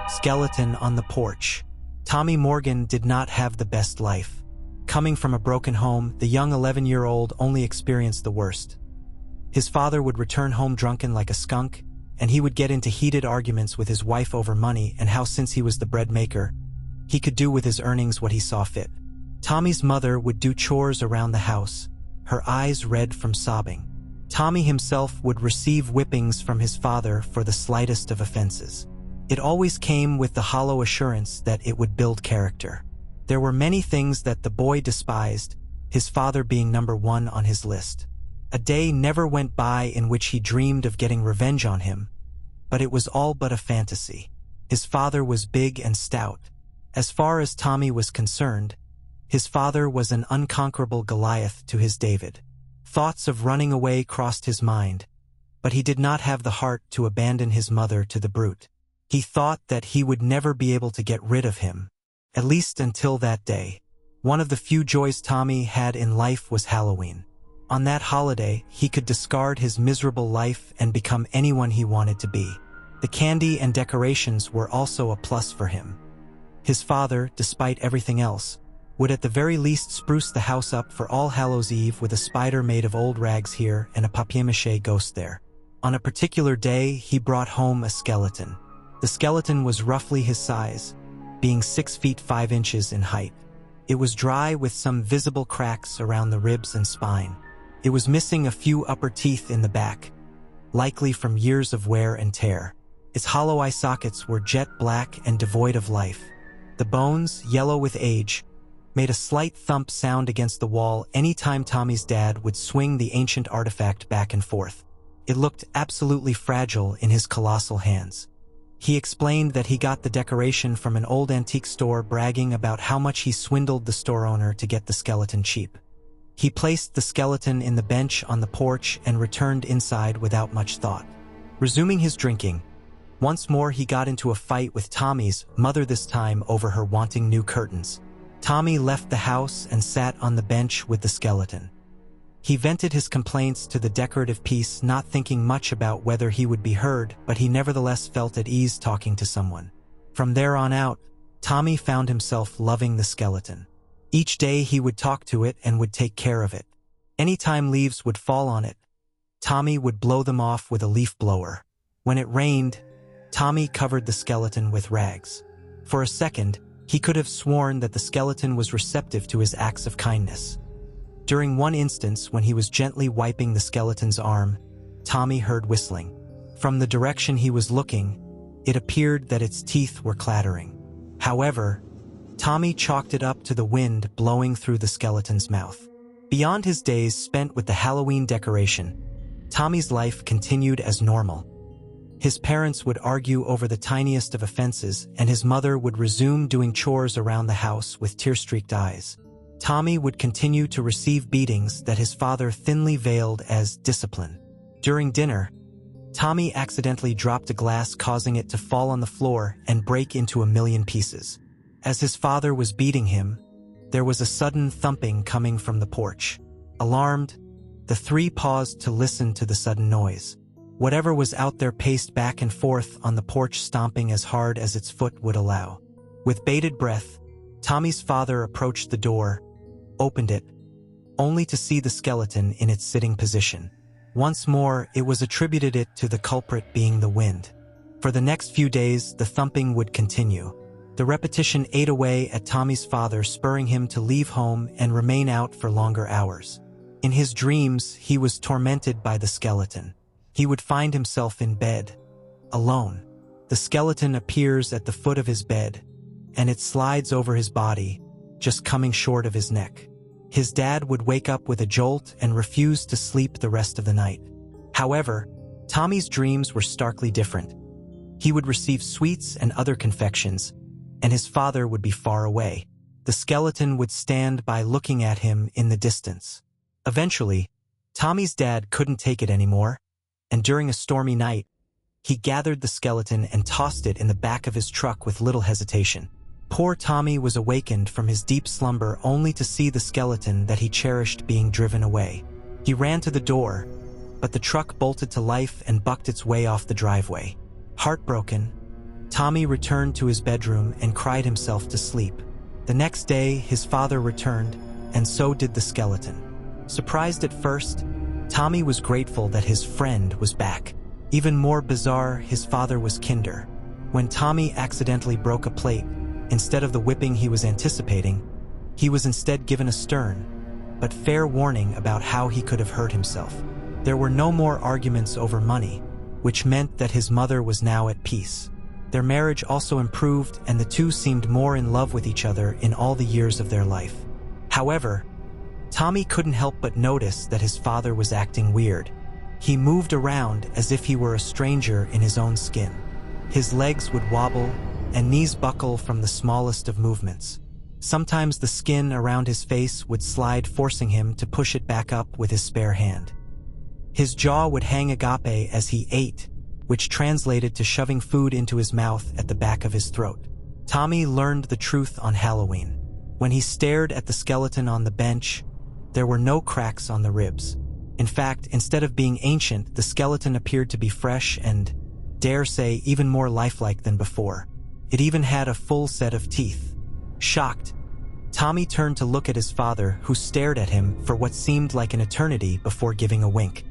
Skeleton on the porch. Tommy Morgan did not have the best life. Coming from a broken home, the young 11-year-old only experienced the worst. His father would return home drunken like a skunk, and he would get into heated arguments with his wife over money and how, since he was the bread maker, he could do with his earnings what he saw fit. Tommy's mother would do chores around the house, her eyes red from sobbing. Tommy himself would receive whippings from his father for the slightest of offenses. It always came with the hollow assurance that it would build character. There were many things that the boy despised, his father being number one on his list. A day never went by in which he dreamed of getting revenge on him, but it was all but a fantasy. His father was big and stout. As far as Tommy was concerned, his father was an unconquerable Goliath to his David. Thoughts of running away crossed his mind, but he did not have the heart to abandon his mother to the brute. He thought that he would never be able to get rid of him, at least until that day. One of the few joys Tommy had in life was Halloween. On that holiday, he could discard his miserable life and become anyone he wanted to be. The candy and decorations were also a plus for him. His father, despite everything else, would at the very least spruce the house up for All Hallows Eve with a spider made of old rags here and a papier-mâché ghost there. On a particular day, he brought home a skeleton. The skeleton was roughly his size, being 6 feet 5 inches in height. It was dry with some visible cracks around the ribs and spine. It was missing a few upper teeth in the back, likely from years of wear and tear. Its hollow eye sockets were jet black and devoid of life. The bones, yellow with age, made a slight thump sound against the wall any time Tommy's dad would swing the ancient artifact back and forth. It looked absolutely fragile in his colossal hands. He explained that he got the decoration from an old antique store, bragging about how much he swindled the store owner to get the skeleton cheap. He placed the skeleton in the bench on the porch and returned inside without much thought. Resuming his drinking, once more he got into a fight with Tommy's mother, this time over her wanting new curtains. Tommy left the house and sat on the bench with the skeleton. He vented his complaints to the decorative piece, not thinking much about whether he would be heard, but he nevertheless felt at ease talking to someone. From there on out, Tommy found himself loving the skeleton. Each day he would talk to it and would take care of it. Anytime leaves would fall on it, Tommy would blow them off with a leaf blower. When it rained, Tommy covered the skeleton with rags. For a second, he could have sworn that the skeleton was receptive to his acts of kindness. During one instance, when he was gently wiping the skeleton's arm, Tommy heard whistling. From the direction he was looking, it appeared that its teeth were clattering. However, Tommy chalked it up to the wind blowing through the skeleton's mouth. Beyond his days spent with the Halloween decoration, Tommy's life continued as normal. His parents would argue over the tiniest of offenses, and his mother would resume doing chores around the house with tear-streaked eyes. Tommy would continue to receive beatings that his father thinly veiled as discipline. During dinner, Tommy accidentally dropped a glass, causing it to fall on the floor and break into a million pieces. As his father was beating him, there was a sudden thumping coming from the porch. Alarmed, the three paused to listen to the sudden noise. Whatever was out there paced back and forth on the porch, stomping as hard as its foot would allow. With bated breath, Tommy's father approached the door, opened it, only to see the skeleton in its sitting position. Once more, it was attributed it to the culprit being the wind. For the next few days, the thumping would continue. The repetition ate away at Tommy's father, spurring him to leave home and remain out for longer hours. In his dreams, he was tormented by the skeleton. He would find himself in bed, alone. The skeleton appears at the foot of his bed, and it slides over his body, just coming short of his neck. His dad would wake up with a jolt and refuse to sleep the rest of the night. However, Tommy's dreams were starkly different. He would receive sweets and other confections, and his father would be far away. The skeleton would stand by looking at him in the distance. Eventually, Tommy's dad couldn't take it anymore, and during a stormy night, he gathered the skeleton and tossed it in the back of his truck with little hesitation. Poor Tommy was awakened from his deep slumber only to see the skeleton that he cherished being driven away. He ran to the door, but the truck bolted to life and bucked its way off the driveway. Heartbroken, Tommy returned to his bedroom and cried himself to sleep. The next day, his father returned, and so did the skeleton. Surprised at first, Tommy was grateful that his friend was back. Even more bizarre, his father was kinder. When Tommy accidentally broke a plate, instead of the whipping he was anticipating, he was instead given a stern, but fair warning about how he could have hurt himself. There were no more arguments over money, which meant that his mother was now at peace. Their marriage also improved, and the two seemed more in love with each other in all the years of their life. However, Tommy couldn't help but notice that his father was acting weird. He moved around as if he were a stranger in his own skin. His legs would wobble, and knees buckle from the smallest of movements. Sometimes the skin around his face would slide, forcing him to push it back up with his spare hand. His jaw would hang agape as he ate, which translated to shoving food into his mouth at the back of his throat. Tommy learned the truth on Halloween. When he stared at the skeleton on the bench, there were no cracks on the ribs. In fact, instead of being ancient, the skeleton appeared to be fresh and, dare say, even more lifelike than before. It even had a full set of teeth. Shocked, Tommy turned to look at his father, who stared at him for what seemed like an eternity before giving a wink.